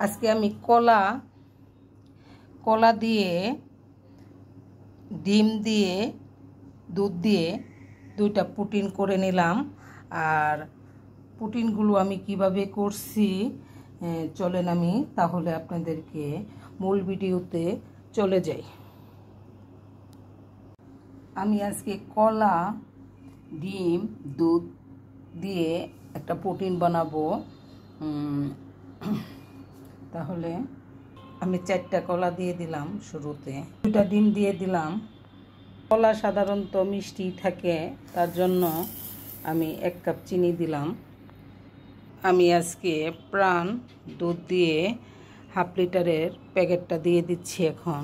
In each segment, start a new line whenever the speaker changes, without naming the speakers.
আজকে আমি কলা কলা দিয়ে ডিম দিয়ে দুধ দিয়ে দুইটা পুটিন করে নিলাম। আর পুটিনগুলো আমি কিভাবে করছি চলেন আমি তাহলে আপনাদেরকে মূল ভিডিওতে চলে যাই। আমি আজকে কলা ডিম দুধ দিয়ে একটা পুটিন বানাবো। তাহলে আমি 4টা কলা দিয়ে দিলাম, শুরুতে 2টা ডিম দিয়ে দিলাম। কলা সাধারণত মিষ্টি থাকে, তার জন্য আমি 1 কাপ চিনি দিলাম। আমি আজকে প্রাণ দুধ দিয়ে 1/2 লিটারের প্যাকেটটা দিয়ে দিচ্ছি। এখন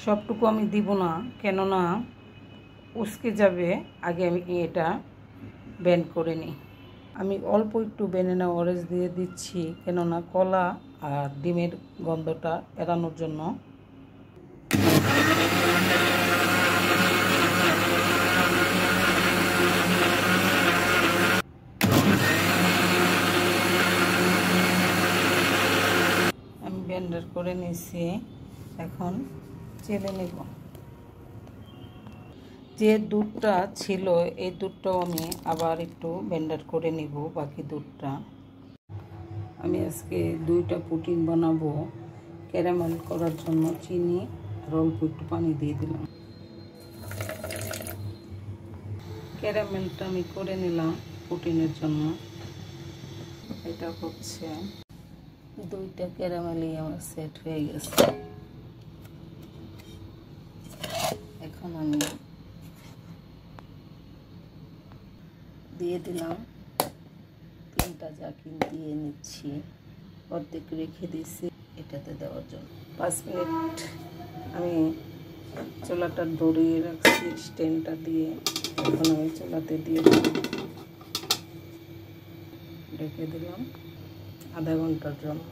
সবটুকু আমি দিব না, কেননা উস্কে যাবে। আগে আমি এটা ব্লেন্ড করে নিই। আমি অল্প একটু ভ্যানিলা অরেঞ্জ দিয়ে দিচ্ছি, কেননা কলা আর ডিমের গন্ধটা এড়ানোর জন্য। আমি ব্লেন্ডার করে নিয়েছি, এখন চেলে নেব। যে দুধটা ছিল এই দুধটাও আমি আবার একটু ব্লেন্ডার করে নিব। বাকি দুধটা আমি আজকে 2টা পুটিন বানাবো। ক্যারামেল করার জন্য চিনি আর অল্প একটু পানি দিয়ে দিলাম। ক্যারামেলটা আমি করে নিলাম পুটিনের জন্য। এটা হচ্ছে 2টা ক্যারামেলই আমার সেট হয়ে গেছে। এখন আমি দিয়ে দিলাম 3টা জাকিন দিয়ে নিচ্ছি। অর্ধেক রেখে দিয়েছি এটাতে দেওয়ার জন্য। 5 মিনিট আমি চুলাটা ধরিয়ে রাখছি স্ট্যান্ডটা দিয়ে। এখন আমি চুলাতে দিয়ে ঢেকে দিলাম আধা ঘন্টার জন্য।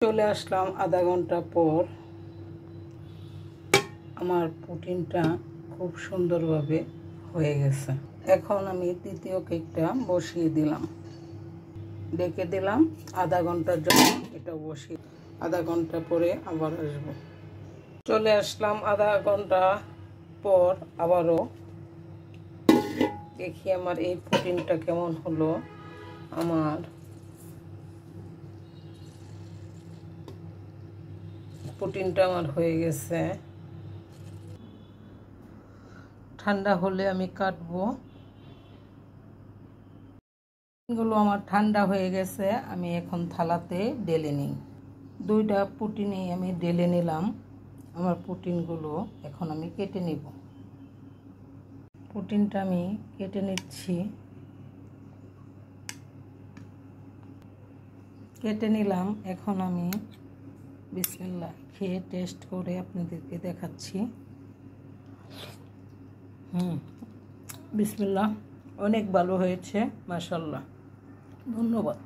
চলে আসলাম আধা ঘন্টা পর। আমার পুটিনটা খুব সুন্দরভাবে হয়ে গেছে। এখন আমি দ্বিতীয় কেকটা বসিয়ে দিলাম, ডেকে দিলাম আধা ঘন্টার জন্য। এটা বসিয়ে আধা ঘন্টা পরে আবার আসবো। চলে আসলাম আধা ঘন্টা পর আবারও। দেখি আমার এই পুটিনটা কেমন হলো। আমার পুটিনটা আমার হয়ে গেছে। ঠান্ডা হলে আমি কাটবো। গুলো আমার ঠান্ডা হয়ে গেছে, আমি এখন থালাতে ঢেলে নিই। 2টা পুটিনই আমি ঢেলে নিলাম। আমার পুটিনগুলো এখন আমি কেটে নিব। পুটিনটা আমি কেটে নিচ্ছি। কেটে নিলাম। এখন আমি বিসমিল্লাহ খেয়ে টেস্ট করে আপনাদেরকে দেখাচ্ছি। বিসমিল্লাহ, অনেক ভালো হয়েছে, মাশাআল্লাহ। ধন্যবাদ।